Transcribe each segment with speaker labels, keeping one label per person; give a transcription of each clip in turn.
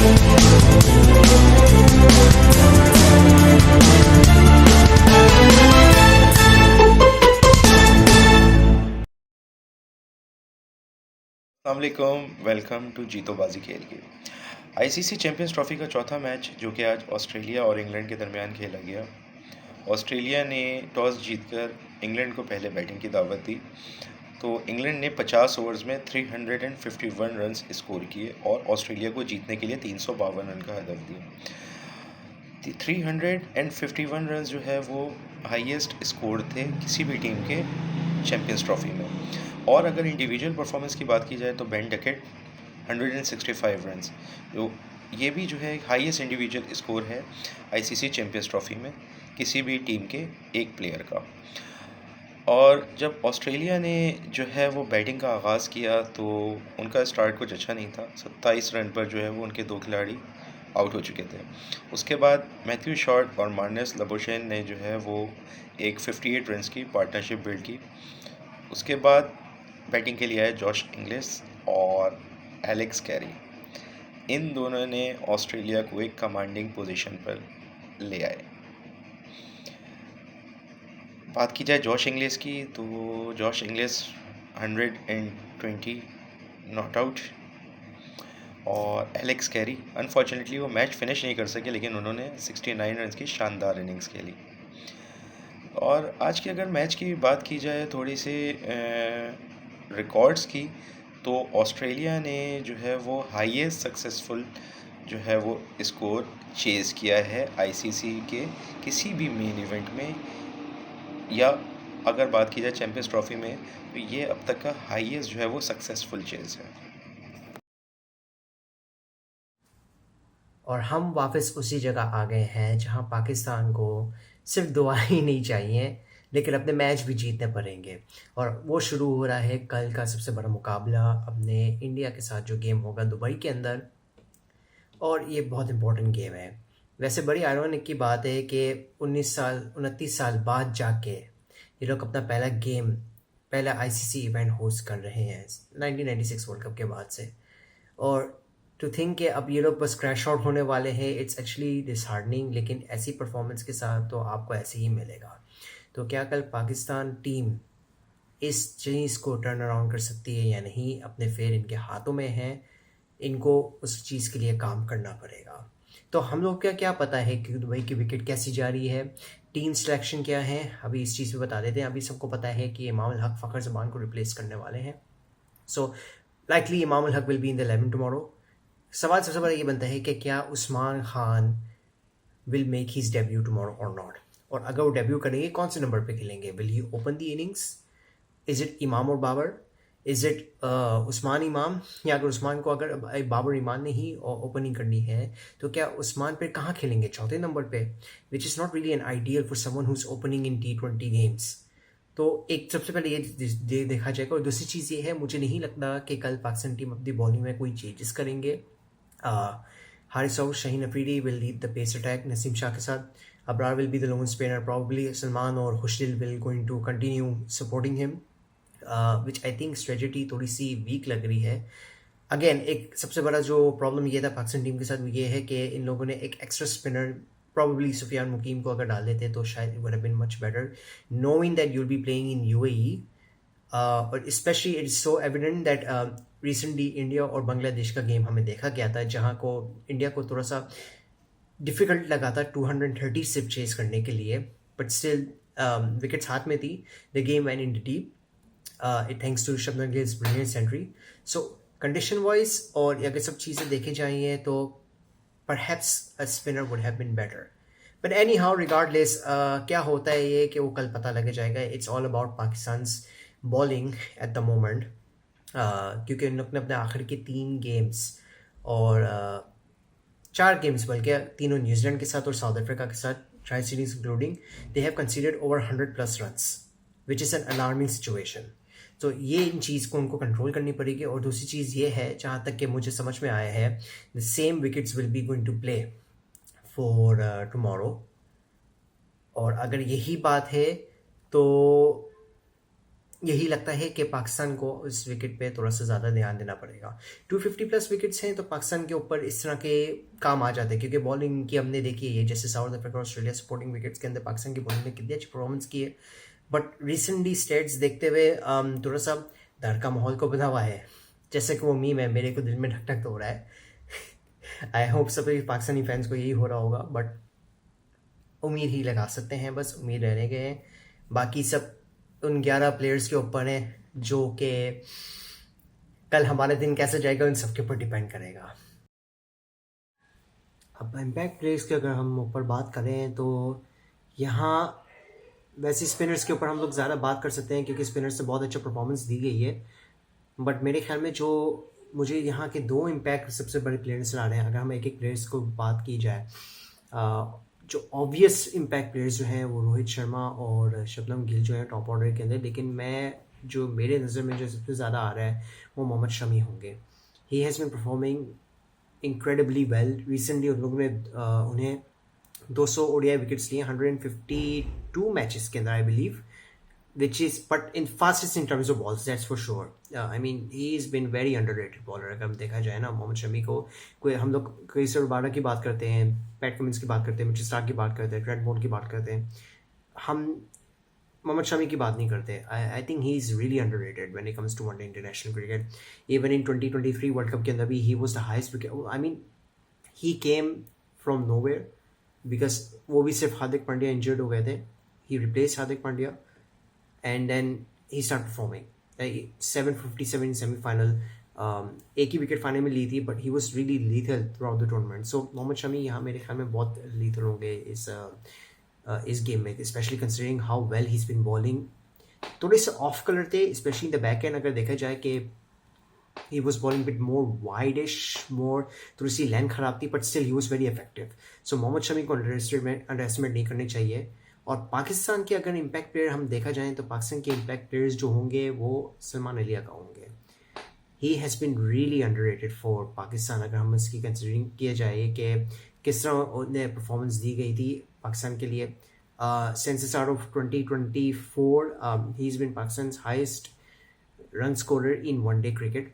Speaker 1: अस्सलाम welcome to जीतो बाजी खेल के। आईसीसी चैंपियंस ट्रॉफी का चौथा मैच जो कि आज ऑस्ट्रेलिया और इंग्लैंड के दरमियान खेला गया। ऑस्ट्रेलिया ने टॉस जीतकर इंग्लैंड को पहले बैटिंग की दावत दी, तो इंग्लैंड ने 50 ओवर्स में 351 रन स्कोर किए और ऑस्ट्रेलिया को जीतने के लिए 352 रन का हदफ दिया। 351 रन जो है वो हाईएस्ट स्कोर थे किसी भी टीम के चैंपियंस ट्रॉफी में। और अगर इंडिविजुअल परफॉर्मेंस की बात की जाए तो बेन डकेट 165 रन्स, जो ये भी जो है हाईएस्ट इंडिविजुअल स्कोर है आईसीसी चैंपियंस ट्रॉफी में किसी भी टीम के एक प्लेयर का। और जब ऑस्ट्रेलिया ने जो है वो बैटिंग का आगाज़ किया तो उनका स्टार्ट कुछ अच्छा नहीं था। 27 रन पर जो है वो उनके दो खिलाड़ी आउट हो चुके थे। उसके बाद मैथ्यू शॉर्ट और मार्नस लबोशेन ने जो है वो एक 58 रन्स की पार्टनरशिप बिल्ड की। उसके बाद बैटिंग के लिए आए जॉश इंग्लिस और एलेक्स कैरी। इन दोनों ने ऑस्ट्रेलिया को एक कमांडिंग पोजीशन पर ले आए। बात की जाए जॉश इंग्लिस की तो जॉश इंग्लिस 120 नॉट आउट, और एलेक्स कैरी अनफॉर्चुनेटली वो मैच फिनिश नहीं कर सके, लेकिन उन्होंने 69 रन की शानदार इनिंग्स खेली। और आज की अगर मैच की बात की जाए थोड़ी सी रिकॉर्ड्स की, तो ऑस्ट्रेलिया ने जो है वो हाईएस्ट सक्सेसफुल जो है वो स्कोर चेज़ किया है आईसीसी के किसी भी मेन इवेंट में, या अगर बात की जाए चैंपियंस ट्रॉफी में तो ये अब तक का हाईएस्ट जो है वो सक्सेसफुल चेज़ है।
Speaker 2: और हम वापस उसी जगह आ गए हैं जहां पाकिस्तान को सिर्फ दुआ ही नहीं चाहिए, लेकिन अपने मैच भी जीतने पड़ेंगे। और वो शुरू हो रहा है कल का सबसे बड़ा मुकाबला अपने इंडिया के साथ, जो गेम होगा दुबई के अंदर। और ये बहुत इंपॉर्टेंट गेम है। वैसे बड़ी आयरॉनिक की बात है कि 29 साल बाद जाके ये लोग अपना पहला आईसीसी इवेंट होस्ट कर रहे हैं 1996 वर्ल्ड कप के बाद से। और टू थिंक कि अब ये लोग बस क्रैश आउट होने वाले हैं, इट्स एक्चुअली डिसहार्डनिंग। लेकिन ऐसी परफॉर्मेंस के साथ तो आपको ऐसे ही मिलेगा। तो क्या कल पाकिस्तान टीम इस चीज़ को टर्न अराउंड कर सकती है या नहीं, अपने फेर इनके हाथों में है। इनको उस चीज़ के लिए काम करना पड़ेगा। तो हम लोग का क्या पता है कि दुबई की विकेट कैसी जा रही है, टीम सिलेक्शन क्या है, अभी इस चीज़ पे बता देते हैं। अभी सबको पता है कि इमाम उल हक फ़खर ज़मान को रिप्लेस करने वाले हैं। सो likely Imam ul Haq will be in the 11 tomorrow. सवाल सबसे बड़ा ये बनता है कि क्या Usman Khan will make his debut tomorrow और नॉट। और अगर वो डेब्यू करेंगे कौन से नंबर पे खेलेंगे, will he open the innings, is it इमाम और बाबर, इज इट उस्मान इमाम। या अगर उस्मान को अगर बाबर इमाम ने ही ओपनिंग करनी है तो क्या उस्मान पे कहाँ खेलेंगे, चौथे नंबर पे, which is not really an ideal for someone who is opening in T20 games. तो एक सबसे पहले ये देखा जाएगा। और दूसरी चीज़ ये है, मुझे नहीं लगता कि कल पाकिस्तान टीम अपनी बॉलिंग में कोई चेंजेस करेंगे। हारिस और Shaheen Afridi will lead the pace attack Naseem Shah के साथ। Abrar will be the lone spinner, probably Salman और Khushdil will going to continue supporting him, which I think strategy थोड़ी सी वीक लग रही है। अगेन एक सबसे बड़ा जो प्रॉब्लम ये था पाकिस्तान टीम के साथ, वो ये है कि इन लोगों ने एक extra spinner probably Sufiyan Muqeem को अगर डाल देते तो शायद it would have been much better, knowing that you will be playing in UAE. और specially it is so evident that recently India और बांग्लादेश का गेम हमें देखा गया था, जहाँ को इंडिया को थोड़ा सा डिफ़िकल्ट लगा था 230 सिप चेस करने के लिए, बट स्टिल विकेट्स हाथ में थी। The game van in deep, it thanks to Shabnam Gill's brilliant century. So condition wise और अगर सब चीज़ें देखे जाएंगे तो perhaps a spinner would have been better. But anyhow regardless, क्या होता है ये कि वो कल पता लग जाएगा। It's all about Pakistan's bowling at the moment. क्योंकि उन लोग ने अपने आखिर के 3 गेम्स और 4 गेम्स, बल्कि तीनों न्यूजीलैंड के साथ और साउथ अफ्रीका के साथ, tri series including, they have considered over 100+ runs, which is an alarming situation. तो ये इन चीज़ को उनको कंट्रोल करनी पड़ेगी। और दूसरी चीज़ ये है, जहाँ तक कि मुझे समझ में आया है, the same wickets will be going to play for tomorrow. और अगर यही बात है तो यही लगता है कि पाकिस्तान को इस विकेट पे थोड़ा सा ज़्यादा ध्यान देना पड़ेगा। 250 प्लस विकेट्स हैं तो पाकिस्तान के ऊपर इस तरह के काम आ जाते हैं, क्योंकि बॉलिंग की हमने देखी है, जैसे साउथ अफ्रीका और ऑस्ट्रेलिया सपोर्टिंग विकेट्स के अंदर पाकिस्तान की बॉलिंग ने कितनी अच्छी परफॉर्मेंस की है। बट रिसेंटली स्टेट्स देखते हुए थोड़ा सा डर का माहौल को बना हुआ है, जैसे कि वो मीम है, मेरे को दिल में ढक ढक तो हो रहा है। आई होप सभी पाकिस्तानी फैंस को यही हो रहा होगा, बट उम्मीद ही लगा सकते हैं, बस उम्मीद रहने गए हैं। बाकी सब उन 11 प्लेयर्स के ऊपर है, जो कि कल हमारा दिन कैसे जाएगा उन सबके ऊपर डिपेंड करेगा। अब इम्पैक्ट प्लेयर्स की अगर हम ऊपर बात करें तो यहाँ वैसे स्पिनर्स के ऊपर हम लोग ज़्यादा बात कर सकते हैं, क्योंकि स्पिनर्स से बहुत अच्छा परफॉर्मेंस दी गई है। बट मेरे ख्याल में जो मुझे यहाँ के 2 इम्पैक्ट सबसे बड़े प्लेयर्स नजर आ रहे हैं, अगर हम एक एक प्लेयर्स को बात की जाए, जो ऑब्वियस इम्पैक्ट प्लेयर्स जो हैं वो रोहित शर्मा और शुभमन गिल जो है टॉप ऑर्डर के अंदर, लेकिन मैं जो मेरे नज़र में जो सबसे ज़्यादा आ रहा है वो मोहम्मद शमी होंगे। He has been performing incredibly well recently। उन लोगों ने उन्हें 200 ओडीआई विकेट्स लिए 152 मैचेस के अंदर, I believe, which is but in fastest in terms of balls, that's for sure। I mean he's been very underrated bowler। अगर हम देखा जाए ना, मोहम्मद शमी को कोई हम लोग कैसर बाड़ा की बात करते हैं, पैट कमिंस की बात करते हैं, मिचेल स्टार्क की बात करते हैं, ट्रेंट बोल्ट की बात करते हैं, हम मोहम्मद शमी की बात नहीं करते। I think he is really underrated when it comes to one day international cricket. Even in 2023 world cup के अंदर भी he was the highest wicket, I mean he came from nowhere, because वो भी सिर्फ हार्दिक पांड्या इंजर्ड हो गए थे, he replace Hardik Pandya and then he start performing 757 semifinal. एक ही विकेट फाइनल में ली थी, but he was really lethal through out the tournament. So Mohammad Shami यहाँ मेरे ख्याल में बहुत लीथल होंगे इस गेम में, specially considering how well he is been bowling. थोड़े से ऑफ कलर थे, specially in the back and, अगर देखा जाए कि he was bowling a bit more wide-ish, more थोड़ी सी लेंथ खराब थी, but still he was very effective। So Mohammed Shami को अंडरएस्टिमेट नहीं करनी चाहिए। और पाकिस्तान के अगर इम्पैक्ट प्लेयर हम देखा जाए तो पाकिस्तान के इम्पैक्ट प्लेयर्स जो होंगे वो सलमान अली का होंगे। He has been really underrated for Pakistan. अगर हम इसकी कंसिडरिंग किया जाए कि किस तरह उन्हें परफॉर्मेंस दी गई थी पाकिस्तान के लिए, since out of 2024 he's been Pakistan's highest run scorer in one-day cricket,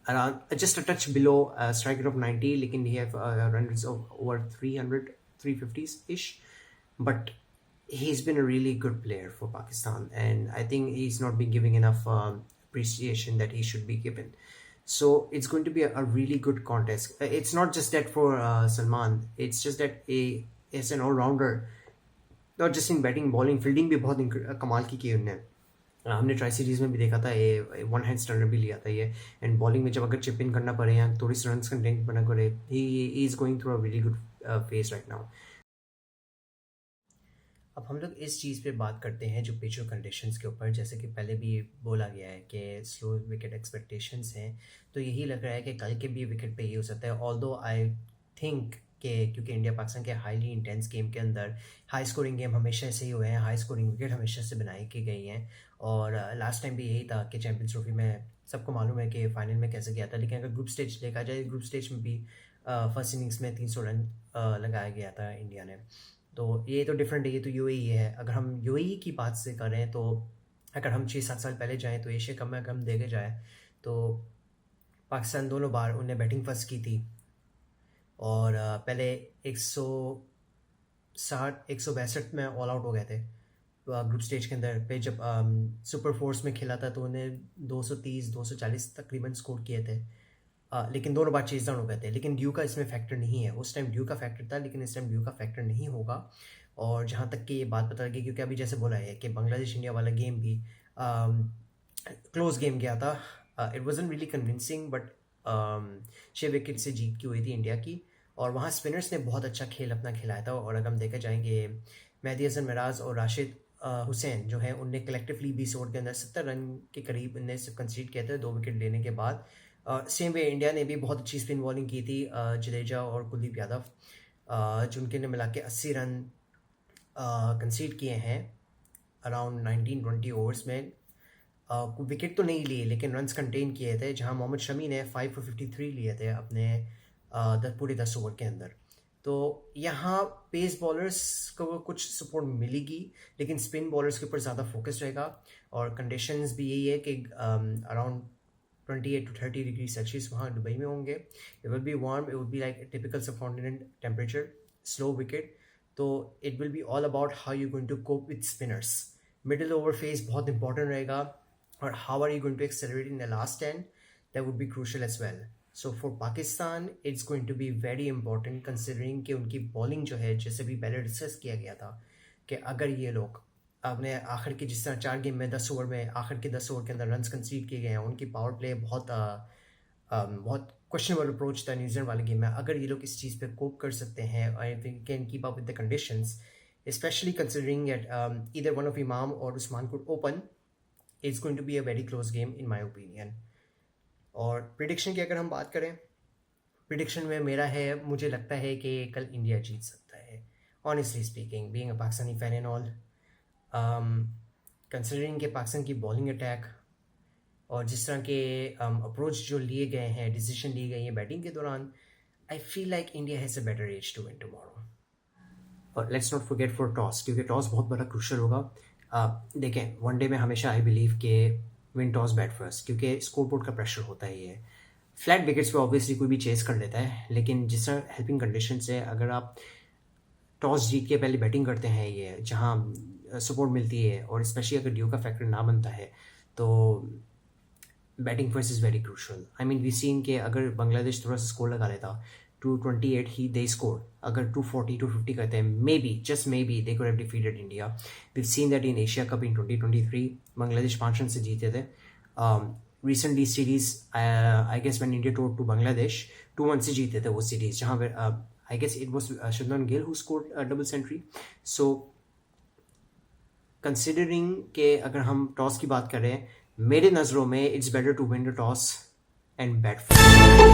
Speaker 2: around just a touch below strike rate of 90, लेकिन he have run rates of over 300 350s ish, but he's been a really good player for Pakistan, and I think he's not been giving enough appreciation that he should be given. So it's going to be a really good contest। It's not just that for Salman, it's just that is an all-rounder, not just in batting bowling, fielding भी बहुत कमाल की उनने। हमने try series में भी देखा था, ये वन हैंड स्टैंडर्ड भी लिया था ये। एंड बॉलिंग में जब अगर चिप इन करना पड़े या थोड़ी सी रन्स कंटेंट बना करे, he is going through a really good phase right now. अब हम लोग इस चीज़ पे बात करते हैं जो पिच और कंडीशंस के ऊपर, जैसे कि पहले भी बोला गया है कि स्लो विकेट एक्सपेक्टेशंस हैं, तो यही लग रहा है कि कल के भी विकेट पे ये हो सकता है। ऑल्दो आई थिंक कि क्योंकि इंडिया पाकिस्तान के हाईली इंटेंस गेम के अंदर हाई स्कोरिंग गेम हमेशा से ही हुए हैं, हाई स्कोरिंग विकेट हमेशा से बनाई की गई हैं, और लास्ट टाइम भी यही था कि चैम्पियंस ट्रॉफी में सबको मालूम है कि फाइनल में कैसे गया था। लेकिन अगर ग्रुप स्टेज देखा जाए, ग्रुप स्टेज में भी फर्स्ट इनिंग्स में 300 रन लगाया गया था इंडिया ने, तो ये तो डिफरेंट है, ये तो यूएई है। अगर हम यूएई की बात से करें तो अगर हम 6-7 साल पहले जाएँ तो एशिया कप में अगर हम देखे जाए तो पाकिस्तान दोनों बार उन्हें बैटिंग फर्स्ट की थी, और पहले 162 में ऑल आउट हो गए थे ग्रुप स्टेज के अंदर पे। जब सुपर फोर्स में खेला था तो उन्हें 230-240 तकरीबन स्कोर किए थे, लेकिन दोनों बार चेज डाउन हो गए थे। लेकिन ड्यू का इसमें फैक्टर नहीं है, उस टाइम ड्यू का फैक्टर था, लेकिन इस टाइम ड्यू का फैक्टर नहीं होगा। और जहाँ तक कि ये बात पता लगी, क्योंकि अभी जैसे बोला है कि बांग्लादेश इंडिया वाला गेम भी क्लोज गेम गया था, it wasn't really convincing, but 6 wicket से जीत की हुई थी इंडिया की, और वहाँ स्पिनर्स ने बहुत अच्छा खेल अपना खिलाया था। और अगर हम देखा जाएंगे, मेहदी हसन मिराज और राशिद हुसैन जो है उनने कलेक्टिवली 20 ओवर के अंदर 70 रन के करीब उनने सिर्फ कंसीड किया था 2 विकेट लेने के बाद। सेम वे इंडिया ने भी बहुत अच्छी स्पिन बॉलिंग की थी, जडेजा और कुलदीप यादव, जिनके ने मिला के 80 रन कंसीड किए हैं अराउंड 19-20 ओवर्स में। विकेट तो नहीं लिए लेकिन रन्स कंटेन किए थे, जहां मोहम्मद शमी ने 5 for 53 लिए थे अपने पूरे 10 ओवर के अंदर। तो यहाँ पेस बॉलर्स को कुछ सपोर्ट मिलेगी, लेकिन स्पिन बॉलर्स के ऊपर ज़्यादा फोकस रहेगा। और कंडीशंस भी यही है कि अराउंड 28 to 30 डिग्री सेल्सियस वहाँ दुबई में होंगे। It will be warm, it will be like typical subcontinent temperature, slow wicket. तो it will be all about how you going to cope with spinners. Middle over phase बहुत important रहेगा, और how are you going to accelerate in the last 10, that would be crucial as well. So for Pakistan, it's going to be very important considering कि उनकी bowling जो है, जैसे भी पहले डिस्कस किया गया था, कि अगर ये लोग अपने आखिर के जिस तरह 4 गेम में 10 ओवर में आखिर के 10 ओवर के अंदर रन्स कंसीड किए गए हैं, उनकी पावर प्ले बहुत क्वेश्चनबल अप्रोच था न्यूजीलैंड वाले गेम में। अगर ये लोग इस चीज़ पे कोप कर सकते हैं और can keep up with the conditions, especially considering that either one of Imam or Usman could open, it's going to be a very close game in my opinion. और प्रिडिक्शन की अगर हम बात करें, प्रिडिक्शन में मेरा है, मुझे लगता है कि कल इंडिया जीत सकता है, honestly speaking, being a Pakistani fan and all, considering के पाकिस्तान की बॉलिंग अटैक और जिस तरह के अप्रोच जो लिए गए हैं, डिसीजन लिए गए हैं बैटिंग के दौरान, I feel like India has a better edge to win tomorrow. और let's not forget for toss, क्योंकि टॉस बहुत बड़ा क्रूशल होगा। देखें, वनडे में हमेशा आई बिलीव के विन टॉस बैट फर्स्ट, क्योंकि स्कोर बोर्ड का प्रेशर होता ही है। फ्लैट विकेट्स पे ऑब्वियसली कोई भी चेस कर लेता है, लेकिन जिस तरह हेल्पिंग कंडीशन से अगर आप टॉस जीत के पहले बैटिंग करते हैं, ये जहाँ सपोर्ट मिलती है, और स्पेशली अगर ड्यू का फैक्टर ना बनता है, तो batting first is very crucial. I mean we seen कि अगर बांग्लादेश थोड़ा सा स्कोर लगा लेता 228 ही दे स्कोर, अगर 240 250 करते हैं, maybe just maybe they could have defeated India. We seen that in Asia cup in 2023 Bangladesh 5 run से जीते थे। Recently series I guess when India tour to Bangladesh 2-1 से जीते थे वो सीरीज, जहाँ पर I guess it was Shubman Gill who scored double century. So considering के अगर हम टॉस की बात करें, मेरे नज़रों में it's better to win the toss and bat first.